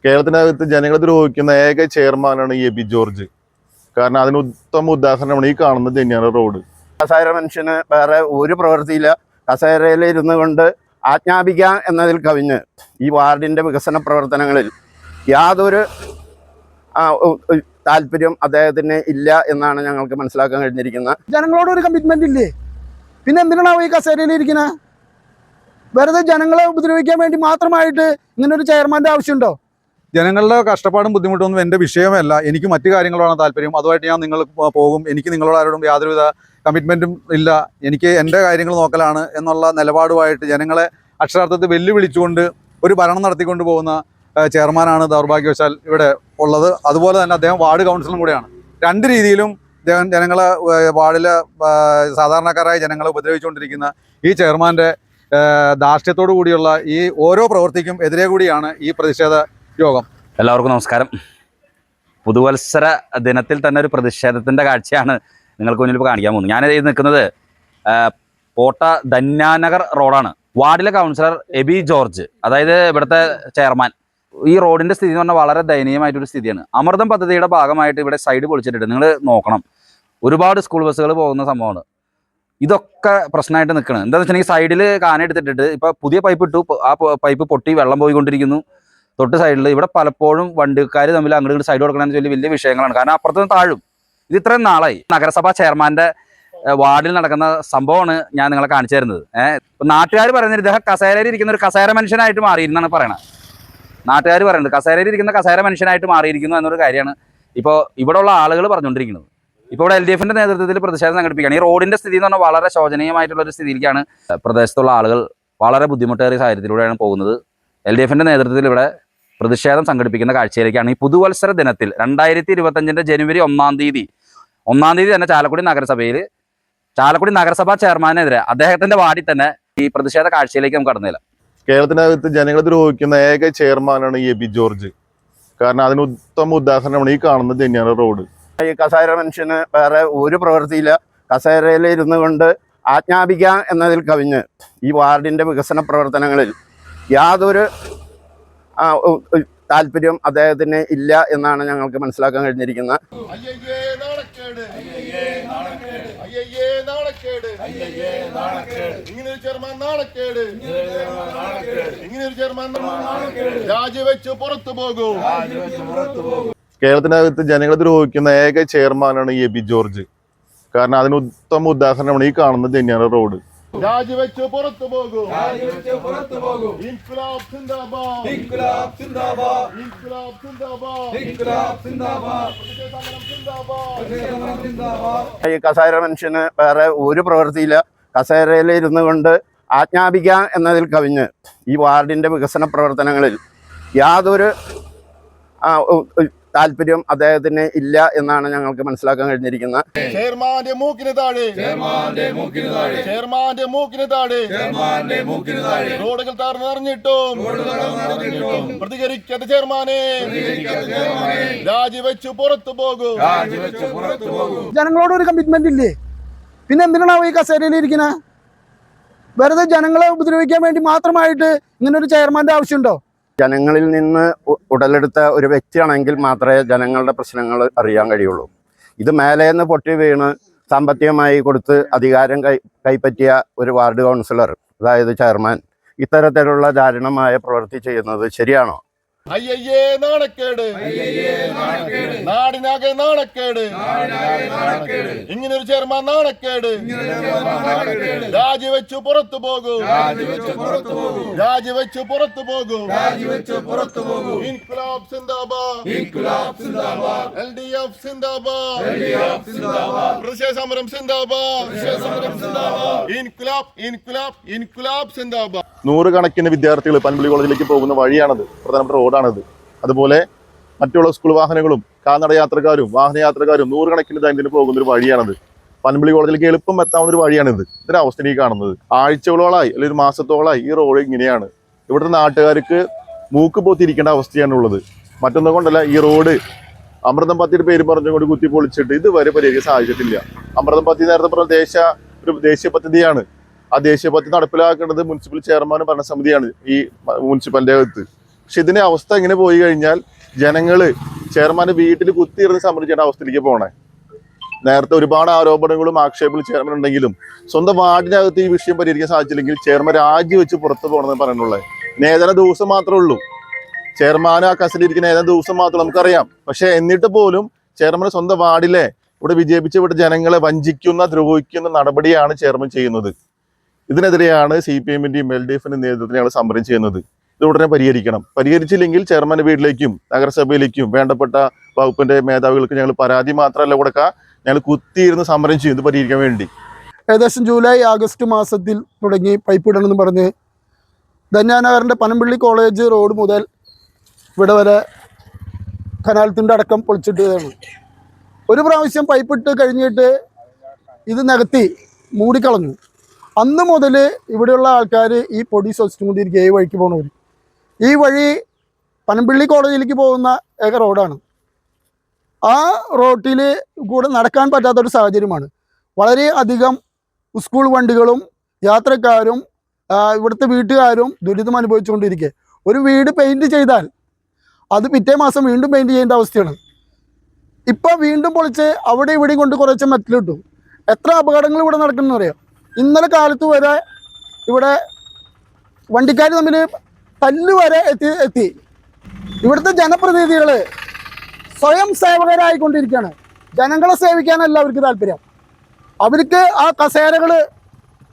കേരളത്തിനകത്ത് ജനങ്ങളെ ദ്രോഹിക്കുന്ന ഏക ചെയർമാനാണ് എബി ജോർജ്. കാരണം അതിന് ഉത്തമ ഉദാഹരണമാണ് ഈ കാണുന്നത് തന്നെയാണ് റോഡ്. കസേര മനുഷ്യന് വേറെ ഒരു പ്രവൃത്തിയില്ല. കസേരയിൽ ഇരുന്നു കൊണ്ട് ആജ്ഞാപിക്കാം എന്നതിൽ കവിഞ്ഞ് ഈ വാർഡിൻ്റെ വികസന പ്രവർത്തനങ്ങളിൽ യാതൊരു താല്പര്യം അദ്ദേഹത്തിന് ഇല്ല എന്നാണ് ഞങ്ങൾക്ക് മനസ്സിലാക്കാൻ കഴിഞ്ഞിരിക്കുന്നത്. ജനങ്ങളോട് ഒരു കമ്മിറ്റ്മെന്റ് ഇല്ലേ? പിന്നെ എന്തിനാണ് ഈ കസേരയിൽ ഇരിക്കുന്നത്? വെറുതെ ജനങ്ങളെ ഉപദ്രവിക്കാൻ വേണ്ടി മാത്രമായിട്ട് ഇങ്ങനെ ഒരു ചെയർമാൻ്റെ ആവശ്യമുണ്ടോ? ജനങ്ങളുടെ കഷ്ടപ്പാടും ബുദ്ധിമുട്ടൊന്നും എൻ്റെ വിഷയമല്ല. എനിക്ക് മറ്റു കാര്യങ്ങളാണ് താല്പര്യം. അതുമായിട്ട് ഞാൻ നിങ്ങൾ പോകും. എനിക്ക് നിങ്ങളോട് ആരോടും യാതൊരുവിധ കമ്മിറ്റ്മെൻറ്റും ഇല്ല. എനിക്ക് എൻ്റെ കാര്യങ്ങൾ നോക്കലാണ് എന്നുള്ള നിലപാടുമായിട്ട് ജനങ്ങളെ അക്ഷരാർത്ഥത്തിൽ വെല്ലുവിളിച്ചുകൊണ്ട് ഒരു ഭരണം നടത്തിക്കൊണ്ട് പോകുന്ന ചെയർമാനാണ് ദൗർഭാഗ്യവശാൽ ഇവിടെ ഉള്ളത്. അതുപോലെ തന്നെ അദ്ദേഹം വാർഡ് കൗൺസിലറും കൂടെയാണ്. രണ്ട് രീതിയിലും ജനങ്ങളെ വാർഡിലെ സാധാരണക്കാരായ ജനങ്ങളെ ഉപദ്രവിച്ചുകൊണ്ടിരിക്കുന്ന ഈ ചെയർമാൻ്റെ ധാർഷ്ട്യത്തോടു കൂടിയുള്ള ഈ ഓരോ പ്രവൃത്തിക്കും എതിരെ കൂടിയാണ് ഈ പ്രതിഷേധ യോഗം. എല്ലാവർക്കും നമസ്കാരം. പുതുവത്സര ദിനത്തിൽ തന്നെ ഒരു പ്രതിഷേധത്തിൻ്റെ കാഴ്ചയാണ് നിങ്ങൾക്ക് മുന്നിൽ ഇപ്പോൾ കാണിക്കാൻ പോകുന്നത്. ഞാൻ നിൽക്കുന്നത് പോട്ട ധന്യാനഗർ റോഡാണ്. വാർഡിലെ കൗൺസിലർ എബി ജോർജ്, അതായത് ഇവിടുത്തെ ചെയർമാൻ. ഈ റോഡിൻ്റെ സ്ഥിതി എന്ന് പറഞ്ഞാൽ വളരെ ദയനീയമായിട്ടൊരു സ്ഥിതിയാണ്. അമൃതം പദ്ധതിയുടെ ഭാഗമായിട്ട് ഇവിടെ സൈഡ് പൊളിച്ചിട്ടുണ്ട്. നിങ്ങൾ നോക്കണം, ഒരുപാട് സ്കൂൾ ബസ്സുകൾ പോകുന്ന സംഭവമാണ്. ഇതൊക്കെ പ്രശ്നമായിട്ട് നിൽക്കണം. എന്താണെന്ന് വെച്ചിട്ടുണ്ടെങ്കിൽ സൈഡിൽ കാനെടുത്തിട്ടിട്ട് ഇപ്പോൾ പുതിയ പൈപ്പ് ഇട്ടു. ആ പൈപ്പ് പൊട്ടി വെള്ളം പോയിക്കൊണ്ടിരിക്കുന്നു. തൊട്ട് സൈഡിൽ ഇവിടെ പലപ്പോഴും വണ്ടിക്കാർ തമ്മിൽ അങ്ങോട്ട് സൈഡ് കൊടുക്കണമെന്ന് ചൊല്ലി വലിയ വിഷയങ്ങളാണ്. കാരണം അപ്പുറത്തുനിന്ന് താഴും. ഇത് ഇത്രയും നാളായി. നഗരസഭാ ചെയർമാൻ്റെ വാർഡിൽ നടക്കുന്ന സംഭവമാണ് ഞാൻ നിങ്ങളെ കാണിച്ചു തരുന്നത്. നാട്ടുകാർ പറയുന്നത് ഇദ്ദേഹം കസേരയിൽ ഇരിക്കുന്ന ഒരു കസേര മനുഷ്യനായിട്ട് മാറിയിരുന്നാണ് പറയണത്. നാട്ടുകാർ പറയുന്നത് കസേരയിൽ ഇരിക്കുന്ന കസേര മനുഷ്യനായിട്ട് മാറിയിരിക്കുന്നു എന്നൊരു കാര്യമാണ് ഇപ്പോൾ ഇവിടെയുള്ള ആളുകൾ പറഞ്ഞുകൊണ്ടിരിക്കുന്നത്. ഇപ്പോൾ ഇവിടെ LDF-ൻ്റെ നേതൃത്വത്തിൽ പ്രതിഷേധം സംഘടിപ്പിക്കുകയാണ്. ഈ റോഡിൻ്റെ സ്ഥിതി എന്ന് പറഞ്ഞാൽ വളരെ ശോചനീയമായിട്ടുള്ളൊരു സ്ഥിതിയിലേക്കാണ് പ്രദേശത്തുള്ള ആളുകൾ വളരെ ബുദ്ധിമുട്ടേറിയ സാഹചര്യത്തിലൂടെയാണ് പോകുന്നത്. LDF-ൻ്റെ നേതൃത്വത്തിൽ ഇവിടെ പ്രതിഷേധം സംഘടിപ്പിക്കുന്ന കാഴ്ചയിലേക്കാണ് ഈ പുതുവത്സര ദിനത്തിൽ 2025 ജനുവരി 1-ാം തീയതി തന്നെ ചാലക്കുടി നഗരസഭാ ചെയർമാനെതിരെ അദ്ദേഹത്തിന്റെ വാർഡിൽ തന്നെ ഈ പ്രതിഷേധ കാഴ്ചയിലേക്ക് നമുക്ക് കടന്നില്ല. കേരളത്തിനകത്ത് ജനങ്ങളെ ദ്രോഹിക്കുന്ന ഏക ചെയർമാനാണ് എബി ജോർജ്. കാരണം അതിന് ഉത്തമ ഉദാഹരണമാണ് ഈ കാണുന്നത് തന്നെയാണ് റോഡ്. ഈ കസേര മനുഷ്യന് വേറെ ഒരു പ്രവൃത്തിയില്ല. കസേരയിൽ ഇരുന്നു കൊണ്ട് ആജ്ഞാപിക്കാം എന്നതിൽ കവിഞ്ഞ് ഈ വാർഡിൻ്റെ വികസന പ്രവർത്തനങ്ങളിൽ യാതൊരു താല്പര്യം അദ്ദേഹത്തിന് ഇല്ല എന്നാണ് ഞങ്ങൾക്ക് മനസ്സിലാക്കാൻ കഴിഞ്ഞിരിക്കുന്നത്. കേരളത്തിനകത്ത് ജനങ്ങളെ ദ്രോഹിക്കുന്ന ഏക ചെയർമാനാണ് എബി ജോർജ്. കാരണം അതിന് ഉത്തമ ഉദാഹരണമാണ് ഈ കാണുന്നത് തന്നെയാണ് റോഡ്. രാജിവെച്ച് പുറത്തു പോകൂ. ഇൻക്ലാബ് സിന്ദാബാദ്. ഇൻക്ലാബ് സിന്ദാബാദ്. ഇൻക്ലാബ് സിന്ദാബാദ്. ഇൻക്ലാബ് സിന്ദാബാദ്. ഈ കസേര മനുഷ്യന് വേറെ ഒരു പ്രവൃത്തിയില്ല. കസേരയിൽ ഇരുന്നു കൊണ്ട് ആജ്ഞാപിക്കാം എന്നതിൽ കവിഞ്ഞ് ഈ വാർഡിൻ്റെ വികസന പ്രവർത്തനങ്ങളിൽ യാതൊരു താല്പര്യം അദ്ദേഹത്തിന് ഇല്ല എന്നാണ് ഞങ്ങൾക്ക് മനസ്സിലാക്കാൻ കഴിഞ്ഞിരിക്കുന്നത്. ചെയർമാന്റെ മൂക്കിന് താഴെ, ചെയർമാന്റെ മൂക്കിന് താഴെ റോഡുകൾ തകർന്നറിഞ്ഞിട്ടും പ്രതികരിക്കാത്ത ചെയർമാനെ രാജിവെച്ച് പുറത്തു പോകൂ. ജനങ്ങളോട് ഒരു കമ്മിറ്റ്മെന്റ് ഇല്ലേ? പിന്നെ എന്തിനാണ് ഈ കസേരയിൽ ഇരിക്കുന്നത്? വെറുതെ ജനങ്ങളെ ഉപദ്രവിക്കാൻ വേണ്ടി മാത്രമായിട്ട് ഇങ്ങനെ ഒരു ചെയർമാൻ്റെ ആവശ്യമുണ്ടോ? ജനങ്ങളിൽ നിന്ന് ഉടലെടുത്ത ഒരു വ്യക്തിയാണെങ്കിൽ മാത്രമേ ജനങ്ങളുടെ പ്രശ്നങ്ങൾ അറിയാൻ കഴിയുള്ളൂ. ഇത് മേലേന്ന് പൊട്ടി വീണ് സാമ്പത്തികമായി കൊടുത്ത് അധികാരം കൈപ്പറ്റിയ ഒരു വാർഡ് കൗൺസിലർ, അതായത് ചെയർമാൻ, ഇത്തരത്തിലുള്ള ദാരുണമായ പ്രവൃത്തി ചെയ്യുന്നത് ശരിയാണോ? അയ്യയ്യേ നാണക്കേട്, നാടിനാകെ നാണക്കേട്, ഇങ്ങനൊരു ചെയർമാൻ നാണക്കേട്. രാജിവെച്ചു പുറത്തു പോകൂ. രാജിവെച്ചു പുറത്തു പോകൂ. ഇൻക്ലാബ് സിന്ദാബാദ്. LDF സിന്ദാബാദ്. പ്രതിഷേധ സമരം സിന്ദാബാദ്. ഇൻക്ലാബ് ഇൻക്ലാബ് ഇൻക്ലാബ് സിന്ദാബാദ്. നൂറുകണക്കിന് വിദ്യാർത്ഥികൾ പൻപള്ളി കോളേജിലേക്ക് പോകുന്ന വഴിയാണത്. പ്രധാനപ്പെട്ട റോഡാണത്. അതുപോലെ മറ്റുള്ള സ്കൂൾ വാഹനങ്ങളും കാൽനട യാത്രക്കാരും വാഹനയാത്രക്കാരും നൂറുകണക്കിന് ദൈനംദിനം പോകുന്ന ഒരു വഴിയാണത്. പൻപള്ളി കോളേജിലേക്ക് എളുപ്പം എത്താവുന്ന ഒരു വഴിയാണിത്. ഇതൊരവസ്ഥ ഈ കാണുന്നത്. ആഴ്ചകളോളായി അല്ലെങ്കിൽ ഒരു മാസത്തോളായി ഈ റോഡ് ഇങ്ങനെയാണ്. ഇവിടുത്തെ നാട്ടുകാർക്ക് മൂക്ക് പോത്തിരിക്കേണ്ട അവസ്ഥയാണുള്ളത്. മറ്റൊന്നും കൊണ്ടല്ല, ഈ റോഡ് അമൃതം പദ്ധതിയുടെ പേര് പറഞ്ഞുകൊണ്ട് കുത്തി പൊളിച്ചിട്ട് ഇതുവരെ പരിഹരിക്കാൻ സാധിച്ചിട്ടില്ല. അമൃതം പദ്ധതി നേരത്തെ പറഞ്ഞ ഒരു ദേശീയ പദ്ധതിയാണ്. ആ ദേശീയ പദ്ധതി നടപ്പിലാക്കേണ്ടത് മുനിസിപ്പൽ ചെയർമാനും ഭരണസമിതിയാണ് ഈ മുനിസിപ്പാലിറ്റി അകത്ത്. പക്ഷെ ഇതിന്റെ അവസ്ഥ ഇങ്ങനെ പോയി കഴിഞ്ഞാൽ ജനങ്ങള് ചെയർമാന്റെ വീട്ടിൽ കുത്തിയിരുന്ന് സംബന്ധിച്ച അവസ്ഥയിലേക്ക് പോണേ. നേരത്തെ ഒരുപാട് ആരോപണങ്ങളും ആക്ഷേപങ്ങളും ചെയർമാൻ ഉണ്ടെങ്കിലും സ്വന്തം വാർഡിനകത്ത് ഈ വിഷയം പരിഹരിക്കാൻ സാധിച്ചില്ലെങ്കിൽ ചെയർമാൻ രാജിവെച്ച് പുറത്തു പോകണമെന്ന് പറയുന്നുള്ളത്. ഏതാനും ദിവസം മാത്രമേ ഉള്ളൂ ചെയർമാൻ ആ കസ്റ്റഡിയിലിരിക്കുന്ന, ഏതാനും ദിവസം മാത്രമേ നമുക്കറിയാം. പക്ഷെ എന്നിട്ട് പോലും ചെയർമാൻ സ്വന്തം വാർഡിലെ ഇവിടെ വിജയിപ്പിച്ച് ഇവിടെ ജനങ്ങളെ വഞ്ചിക്കുന്ന, ദ്രോഹിക്കുന്ന നടപടിയാണ് ചെയർമാൻ ചെയ്യുന്നത്. ഇതിനെതിരെയാണ് CPM-ന്റെയും LDF-ന്റെയും നേതൃത്വത്തിൽ ഞങ്ങൾ സമരം ചെയ്യുന്നത്. ഇത് ഉടനെ പരിഹരിക്കണം. പരിഹരിച്ചില്ലെങ്കിൽ ചെയർമാന്റെ വീട്ടിലേക്കും നഗരസഭയിലേക്കും വേണ്ടപ്പെട്ട വകുപ്പിന്റെ മേധാവികൾക്ക് ഞങ്ങൾ പരാതി മാത്രമല്ല കൊടുക്കുക, ഞങ്ങൾ കുത്തിയിരുന്ന് സമരം ചെയ്യും ഇത് പരിഹരിക്കാൻ വേണ്ടി. ഏകദേശം ജൂലൈ ആഗസ്റ്റ് മാസത്തിൽ തുടങ്ങി പൈപ്പ് ഇടണമെന്ന് പറഞ്ഞ് ധന്യാനഗറിൻ്റെ പനമ്പള്ളി കോളേജ് റോഡ് മുതൽ ഇവിടെ വരെ കനാലത്തിൻ്റെ അടക്കം പൊളിച്ചിട്ടതാണ്. ഒരു പ്രാവശ്യം പൈപ്പ് ഇട്ട് കഴിഞ്ഞിട്ട് ഇത് നികത്തി മൂടിക്കളഞ്ഞു. അന്ന് മുതൽ ഇവിടെയുള്ള ആൾക്കാർ ഈ പൊടി ശ്വസിച്ചുകൊണ്ടിരിക്കുക. ഈ വഴിക്ക് പോകുന്നവർ, ഈ വഴി പനമ്പള്ളി കോളേജിലേക്ക് പോകുന്ന ഏക റോഡാണ്. ആ റോട്ടിൽ കൂടെ നടക്കാൻ പറ്റാത്തൊരു സാഹചര്യമാണ്. വളരെ അധികം സ്കൂൾ വണ്ടികളും യാത്രക്കാരും ഇവിടുത്തെ വീട്ടുകാരും ദുരിതം അനുഭവിച്ചുകൊണ്ടിരിക്കുക. ഒരു വീട് പെയിൻറ് ചെയ്താൽ അത് പിറ്റേ മാസം വീണ്ടും പെയിൻറ് ചെയ്യേണ്ട അവസ്ഥയാണ്. ഇപ്പം വീണ്ടും പൊളിച്ച് അവിടെ ഇവിടെയും കൊണ്ട് കുറച്ച് മെറ്റലിട്ടു. എത്ര അപകടങ്ങൾ ഇവിടെ നടക്കുമെന്ന് അറിയാം. ഇന്നലെ കാലത്ത് വരെ ഇവിടെ വണ്ടിക്കാർ തമ്മിൽ തല്ല് വരെ എത്തി. ഇവിടുത്തെ ജനപ്രതിനിധികൾ സ്വയം സേവകരായിക്കൊണ്ടിരിക്കുകയാണ്. ജനങ്ങളെ സേവിക്കാനല്ല അവർക്ക് താല്പര്യം. അവർക്ക് ആ കസേരകൾ,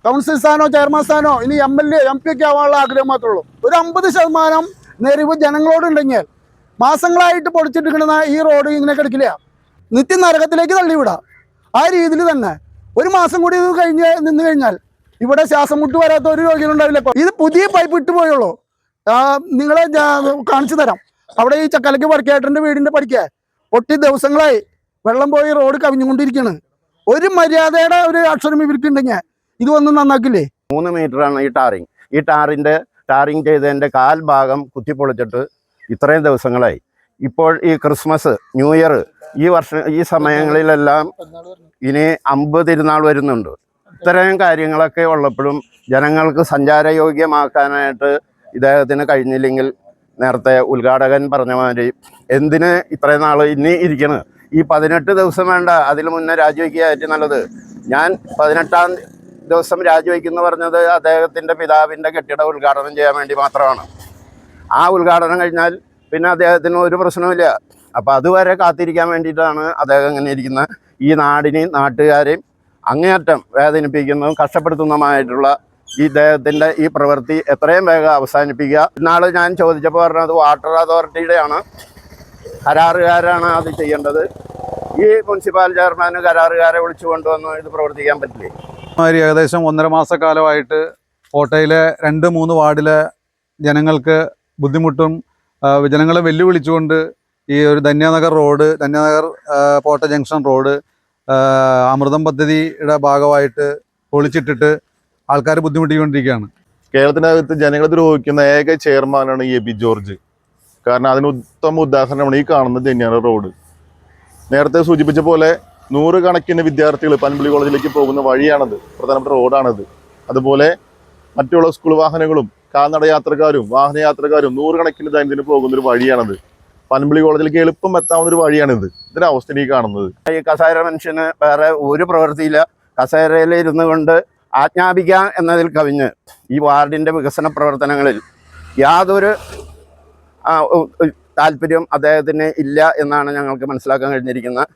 കൗൺസിൽ സ്ഥാനോ ചെയർമാൻ സ്ഥാനോ ഇനി MLA MP ഒക്കെ ആവാനുള്ള ആഗ്രഹം മാത്രമേ ഉള്ളൂ. ഒരു 50% നെറിവ് ജനങ്ങളോടുണ്ടെങ്കിൽ മാസങ്ങളായിട്ട് പൊടിച്ചിട്ടിരിക്കുന്ന ഈ റോഡ് ഇങ്ങനെ കിടക്കില്ല, നിത്യ നരകത്തിലേക്ക് തള്ളിവിടാം. ആ രീതിയിൽ തന്നെ ഒരു മാസം കൂടി ഇത് നിന്ന് കഴിഞ്ഞാൽ ഇവിടെ ശ്വാസം മുട്ട് വരാത്ത ഒരു രോഗികളുണ്ടാവില്ല. ഇത് പുതിയ പൈപ്പ് ഇട്ട് പോയുള്ളൂ. നിങ്ങളെ കാണിച്ചു തരാം. അവിടെ ഈ ചക്കലക്ക് വർക്കേട്ടൻ്റെ വീടിൻ്റെ പഠിക്കുക പൊട്ടി ദിവസങ്ങളായി വെള്ളം പോയി റോഡ് കവിഞ്ഞുകൊണ്ടിരിക്കുകയാണ്. ഒരു മര്യാദയുടെ ഒരു അക്ഷരം ഇവർക്കുണ്ടെങ്കിൽ ഇത് ഒന്നും നന്നാക്കില്ലേ. 3 മീറ്ററാണ് ഈ ടാറിങ്. ഈ ടാറിങ് ചെയ്തതിൻ്റെ കാൽഭാഗം കുത്തിപ്പൊളിച്ചിട്ട് ഇത്രയും ദിവസങ്ങളായി. ഇപ്പോൾ ഈ ക്രിസ്മസ്, ന്യൂ ഇയർ, ഈ സമയങ്ങളിലെല്ലാം ഇനി 50 തിരുനാൾ വരുന്നുണ്ട്. ഇത്രയും കാര്യങ്ങളൊക്കെ ഉള്ളപ്പോഴും ജനങ്ങൾക്ക് സഞ്ചാരയോഗ്യമാക്കാനായിട്ട് ഇദ്ദേഹത്തിന് കഴിഞ്ഞില്ലെങ്കിൽ നേരത്തെ ഉദ്ഘാടകൻ പറഞ്ഞ മാതിരി എന്തിന് ഇത്രയും നാൾ ഇനി ഇരിക്കണം? ഈ 18 ദിവസം വേണ്ട, അതിൽ മുന്നേ രാജിവെക്കുകയായിട്ട് നല്ലത്. ഞാൻ 18-ാം ദിവസം രാജിവെക്കുന്നു പറഞ്ഞത് അദ്ദേഹത്തിൻ്റെ പിതാവിൻ്റെ കെട്ടിട ഉദ്ഘാടനം ചെയ്യാൻ വേണ്ടി മാത്രമാണ്. ആ ഉദ്ഘാടനം കഴിഞ്ഞാൽ പിന്നെ അദ്ദേഹത്തിന് ഒരു പ്രശ്നവുമില്ല. അപ്പോൾ അതുവരെ കാത്തിരിക്കാൻ വേണ്ടിയിട്ടാണ് അദ്ദേഹം ഇങ്ങനെ ഇരിക്കുന്നത്. ഈ നാടിനെയും നാട്ടുകാരെയും അങ്ങേയറ്റം വേദനിപ്പിക്കുന്നതും കഷ്ടപ്പെടുത്തുന്നതുമായിട്ടുള്ള ഇദ്ദേഹത്തിൻ്റെ ഈ പ്രവൃത്തി എത്രയും വേഗം അവസാനിപ്പിക്കുക. ഇന്നാൾ ഞാൻ ചോദിച്ചപ്പോൾ പറഞ്ഞത് വാട്ടർ അതോറിറ്റിയുടെയാണ്, കരാറുകാരാണ് അത് ചെയ്യേണ്ടത്. ഈ മുനിസിപ്പൽ ചെയർമാന് കരാറുകാരെ വിളിച്ചു കൊണ്ടുവന്ന് ഇത് പ്രവർത്തിക്കാൻ പറ്റില്ലേ? ഏകദേശം 1.5 മാസക്കാലമായിട്ട് കോട്ടയിലെ 2-3 വാർഡിലെ ജനങ്ങൾക്ക് ബുദ്ധിമുട്ടും ജനങ്ങളെ വെല്ലുവിളിച്ചുകൊണ്ട് ഈ ഒരു ധന്യാനഗർ റോഡ്, ധന്യാനഗർ പോട്ട ജംഗ്ഷൻ റോഡ് അമൃതം പദ്ധതിയുടെ ഭാഗമായിട്ട് പൊളിച്ചിട്ടിട്ട് ആൾക്കാർ ബുദ്ധിമുട്ടിക്കൊണ്ടിരിക്കുകയാണ്. കേരളത്തിനകത്ത് ജനങ്ങളെ ദ്രോഹിക്കുന്ന ഏക ചെയർമാനാണ് എബി ജോർജ്. കാരണം അതിന് ഉത്തമ ഉദാഹരണമാണ് ഈ കാണുന്നത് ധന്യാനഗർ റോഡ്. നേരത്തെ സൂചിപ്പിച്ച പോലെ 100 കണക്കിന് വിദ്യാർത്ഥികൾ പനമ്പള്ളി കോളേജിലേക്ക് പോകുന്ന വഴിയാണത്, പ്രധാനപ്പെട്ട റോഡാണത്. അതുപോലെ മറ്റുള്ള സ്കൂൾ വാഹനങ്ങളും കാൽനട യാത്രക്കാരും വാഹനയാത്രക്കാരും 100 കണക്കിന് ദൈനംദിനം പോകുന്നൊരു വഴിയാണത്. പനമ്പള്ളി കോളേജിലേക്ക് എളുപ്പം എത്താവുന്നൊരു വഴിയാണിത്. ഇതിന്റെ അവസ്ഥ ഈ കാണുന്നത്. ഈ കസേര മനുഷ്യന് വേറെ ഒരു പ്രവൃത്തിയില്ല. കസേരയിൽ ഇരുന്നു കൊണ്ട് ആജ്ഞാപിക്കാം എന്നതിൽ കവിഞ്ഞ് ഈ വാർഡിൻ്റെ വികസന പ്രവർത്തനങ്ങളിൽ യാതൊരു താല്പര്യം അദ്ദേഹത്തിന് ഇല്ല എന്നാണ് ഞങ്ങൾക്ക് മനസ്സിലാക്കാൻ കഴിഞ്ഞിരിക്കുന്നത്.